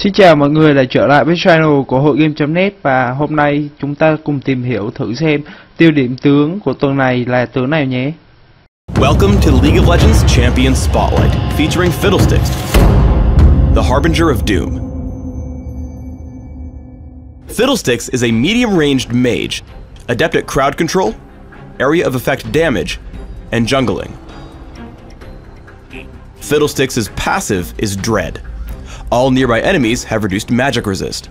Xin chào mọi người đã trở lại với channel của hội game.net, và hôm nay chúng ta cùng tìm hiểu thử xem tiêu điểm tướng của tuần này là tướng nào nhé. Welcome to League of Legends Champion Spotlight, featuring Fiddlesticks, the harbinger of doom. Fiddlesticks is a medium-ranged mage, adept at crowd control, area of effect damage, and jungling. Fiddlesticks' passive is Dread. All nearby enemies have reduced magic resist.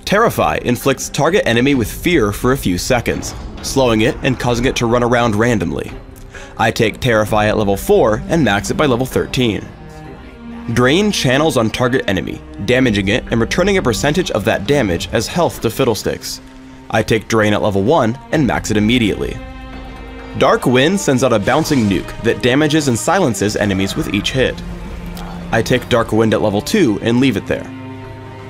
Terrify inflicts target enemy with fear for a few seconds, slowing it and causing it to run around randomly. I take Terrify at level 4 and max it by level 13. Drain channels on target enemy, damaging it and returning a percentage of that damage as health to Fiddlesticks. I take Drain at level 1 and max it immediately. Dark Wind sends out a bouncing nuke that damages and silences enemies with each hit. I take Dark Wind at level 2 and leave it there.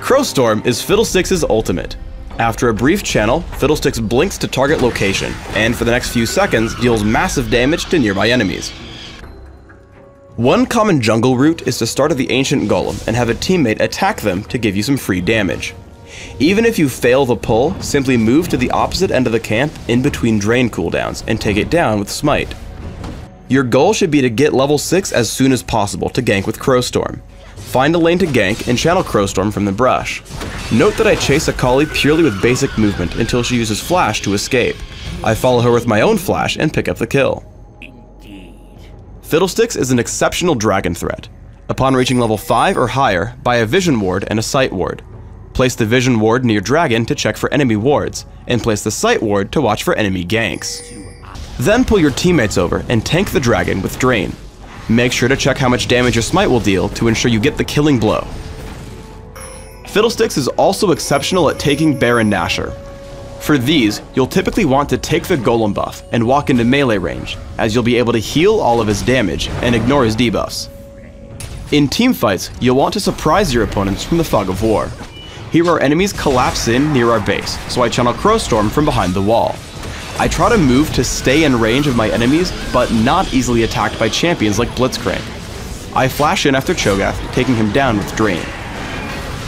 Crowstorm is Fiddlesticks' ultimate. After a brief channel, Fiddlesticks blinks to target location, and for the next few seconds deals massive damage to nearby enemies. One common jungle route is to start at the Ancient Golem and have a teammate attack them to give you some free damage. Even if you fail the pull, simply move to the opposite end of the camp in between drain cooldowns and take it down with Smite. Your goal should be to get level 6 as soon as possible to gank with Crowstorm. Find a lane to gank and channel Crowstorm from the brush. Note that I chase Akali purely with basic movement until she uses Flash to escape. I follow her with my own Flash and pick up the kill. Fiddlesticks is an exceptional dragon threat. Upon reaching level 5 or higher, buy a Vision Ward and a Sight Ward. Place the Vision Ward near Dragon to check for enemy wards, and place the Sight Ward to watch for enemy ganks. Then pull your teammates over and tank the dragon with Drain. Make sure to check how much damage your smite will deal to ensure you get the killing blow. Fiddlesticks is also exceptional at taking Baron Nashor. For these, you'll typically want to take the Golem buff and walk into melee range, as you'll be able to heal all of his damage and ignore his debuffs. In teamfights, you'll want to surprise your opponents from the Fog of War. Here our enemies collapse in near our base, so I channel Crowstorm from behind the wall. I try to move to stay in range of my enemies, but not easily attacked by champions like Blitzcrank. I flash in after Cho'Gath, taking him down with Drain.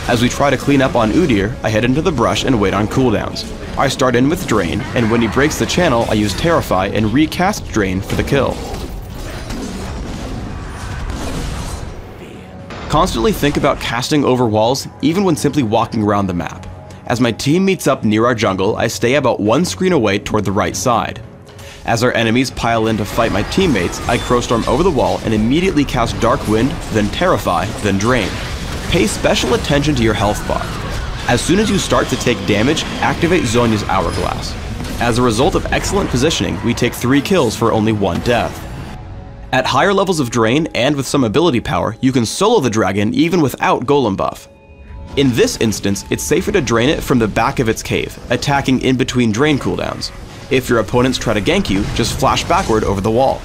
As we try to clean up on Udyr, I head into the brush and wait on cooldowns. I start in with Drain, and when he breaks the channel, I use Terrify and recast Drain for the kill. Constantly think about casting over walls, even when simply walking around the map. As my team meets up near our jungle, I stay about one screen away toward the right side. As our enemies pile in to fight my teammates, I Crowstorm over the wall and immediately cast Dark Wind, then Terrify, then Drain. Pay special attention to your health bar. As soon as you start to take damage, activate Zhonya's Hourglass. As a result of excellent positioning, we take 3 kills for only 1 death. At higher levels of Drain and with some ability power, you can solo the dragon even without Golem buff. In this instance, it's safer to drain it from the back of its cave, attacking in between drain cooldowns. If your opponents try to gank you, just flash backward over the wall.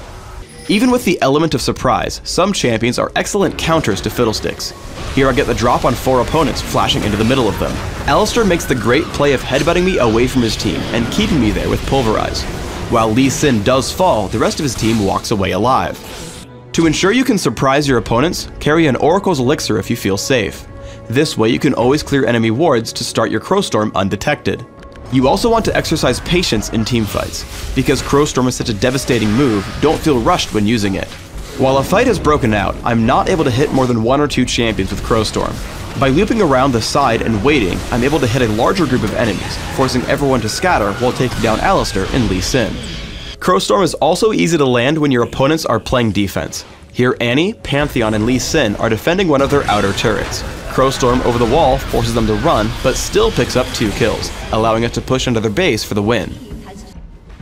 Even with the element of surprise, some champions are excellent counters to Fiddlesticks. Here I get the drop on 4 opponents, flashing into the middle of them. Alistar makes the great play of headbutting me away from his team and keeping me there with Pulverize. While Lee Sin does fall, the rest of his team walks away alive. To ensure you can surprise your opponents, carry an Oracle's Elixir if you feel safe. This way you can always clear enemy wards to start your Crowstorm undetected. You also want to exercise patience in teamfights. Because Crowstorm is such a devastating move, don't feel rushed when using it. While a fight has broken out, I'm not able to hit more than 1 or 2 champions with Crowstorm. By looping around the side and waiting, I'm able to hit a larger group of enemies, forcing everyone to scatter while taking down Alistar and Lee Sin. Crowstorm is also easy to land when your opponents are playing defense. Here Annie, Pantheon, and Lee Sin are defending one of their outer turrets. Crowstorm over the wall forces them to run, but still picks up 2 kills, allowing us to push under their base for the win.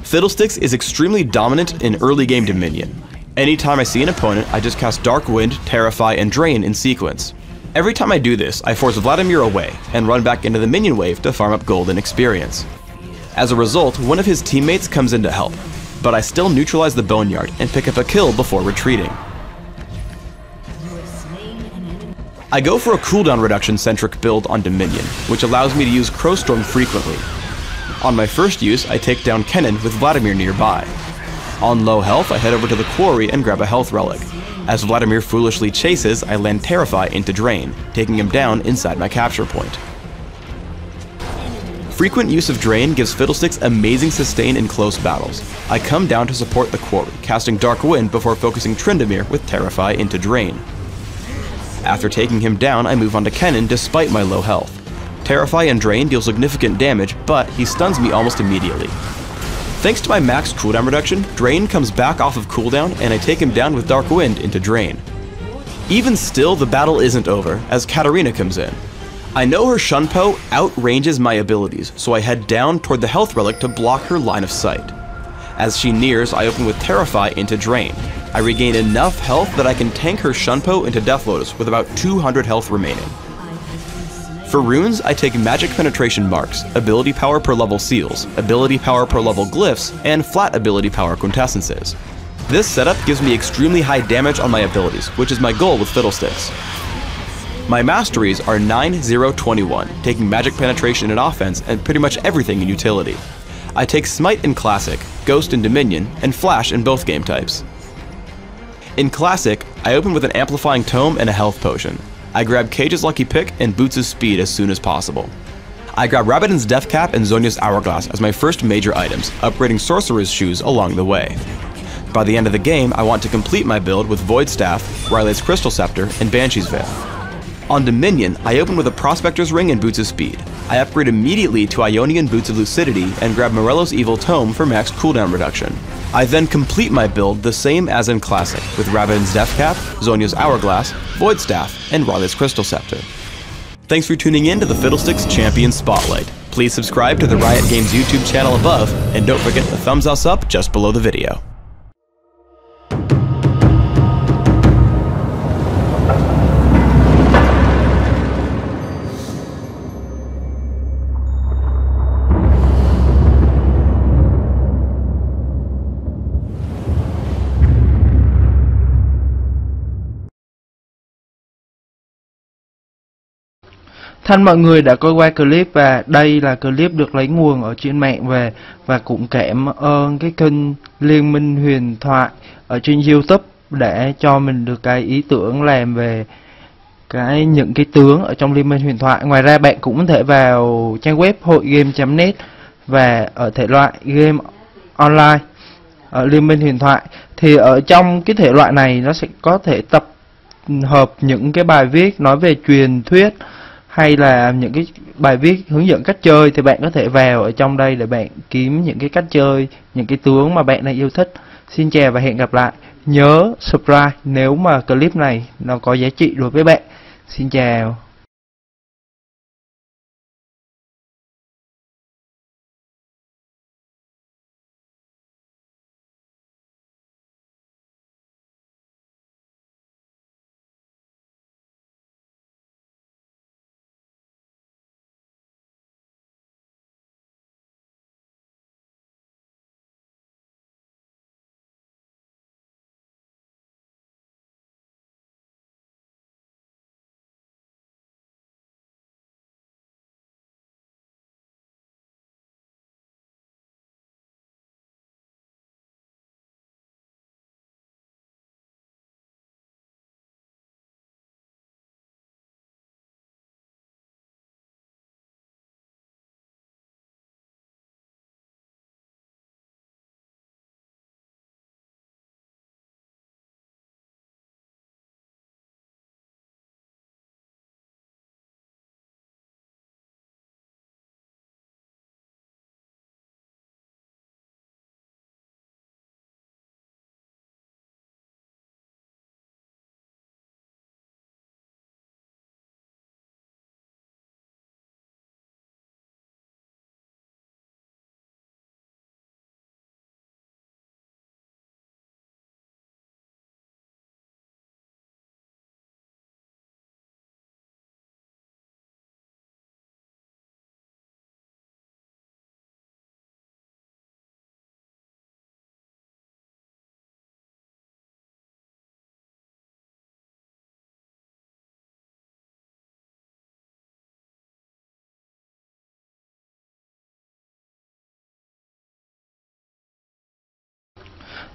Fiddlesticks is extremely dominant in early game Dominion. Anytime I see an opponent, I just cast Dark Wind, Terrify, and Drain in sequence. Every time I do this, I force Vladimir away, and run back into the minion wave to farm up gold and experience. As a result, one of his teammates comes in to help, but I still neutralize the Boneyard and pick up a kill before retreating. I go for a cooldown reduction centric build on Dominion, which allows me to use Crowstorm frequently. On my first use, I take down Kennen with Vladimir nearby. On low health, I head over to the quarry and grab a health relic. As Vladimir foolishly chases, I land Terrify into Drain, taking him down inside my capture point. Frequent use of Drain gives Fiddlesticks amazing sustain in close battles. I come down to support the quarry, casting Dark Wind before focusing Tryndamere with Terrify into Drain. After taking him down, I move on to Kennen despite my low health. Terrify and Drain deal significant damage, but he stuns me almost immediately. Thanks to my max cooldown reduction, Drain comes back off of cooldown and I take him down with Dark Wind into Drain. Even still, the battle isn't over, as Katarina comes in. I know her Shunpo outranges my abilities, so I head down toward the health relic to block her line of sight. As she nears, I open with Terrify into Drain. I regain enough health that I can tank her Shunpo into Death Lotus with about 200 health remaining. For runes, I take Magic Penetration Marks, Ability Power per level Seals, Ability Power per level Glyphs, and Flat Ability Power Quintessences. This setup gives me extremely high damage on my abilities, which is my goal with Fiddlesticks. My masteries are 9-0-21, taking Magic Penetration in offense and pretty much everything in utility. I take Smite in Classic, Ghost in Dominion, and Flash in both game types. In Classic, I open with an Amplifying Tome and a Health Potion. I grab Cage's Lucky Pick and Boots' Speed as soon as possible. I grab Rabbidan's Death Cap and Zhonya's Hourglass as my first major items, upgrading Sorcerer's Shoes along the way. By the end of the game, I want to complete my build with Void Staff, Rylaith's Crystal Scepter, and Banshee's Veil. On Dominion, I open with a Prospector's Ring and Boots of Speed. I upgrade immediately to Ionian Boots of Lucidity and grab Morello's Evil Tome for max cooldown reduction. I then complete my build the same as in Classic, with Rabbidan's Death Cap, Zhonya's Hourglass, Void Staff, and Rylaith's Crystal Scepter. Thanks for tuning in to the Fiddlesticks Champion Spotlight. Please subscribe to the Riot Games YouTube channel above, and don't forget the thumbs us up just below the video. Thân mọi người đã coi qua clip và đây là clip được lấy nguồn ở trên mạng về, và cũng cảm ơn cái kênh Liên minh huyền thoại ở trên YouTube để cho mình được cái ý tưởng làm về những cái tướng ở trong Liên minh huyền thoại. Ngoài ra bạn cũng có thể vào trang web hội game.net và ở thể loại game online ở Liên minh huyền thoại, thì ở trong cái thể loại này nó sẽ có thể tập hợp những cái bài viết nói về truyền thuyết hay là những cái bài viết hướng dẫn cách chơi, thì bạn có thể vào ở trong đây để bạn kiếm những cái cách chơi, những cái tướng mà bạn đang yêu thích. Xin chào và hẹn gặp lại. Nhớ subscribe nếu mà clip này nó có giá trị đối với bạn. Xin chào.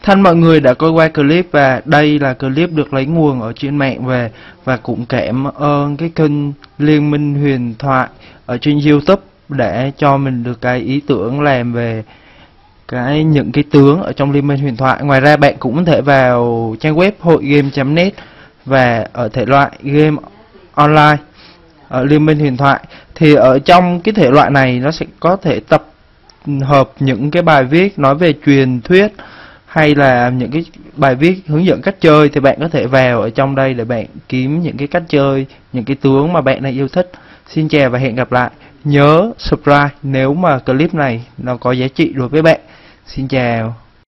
Thân mọi người đã coi qua clip và đây là clip được lấy nguồn ở trên mạng về, và cũng cảm ơn cái kênh Liên minh huyền thoại ở trên YouTube để cho mình được cái ý tưởng làm về những cái tướng ở trong Liên minh huyền thoại. Ngoài ra bạn cũng có thể vào trang web hội game.net và ở thể loại game online ở Liên minh huyền thoại. Thì ở trong cái thể loại này nó sẽ có thể tập hợp những cái bài viết nói về truyền thuyết hay là những cái bài viết hướng dẫn cách chơi, thì bạn có thể vào ở trong đây để bạn kiếm những cái cách chơi, những cái tướng mà bạn đang yêu thích. Xin chào và hẹn gặp lại. Nhớ subscribe nếu mà clip này nó có giá trị đối với bạn. Xin chào.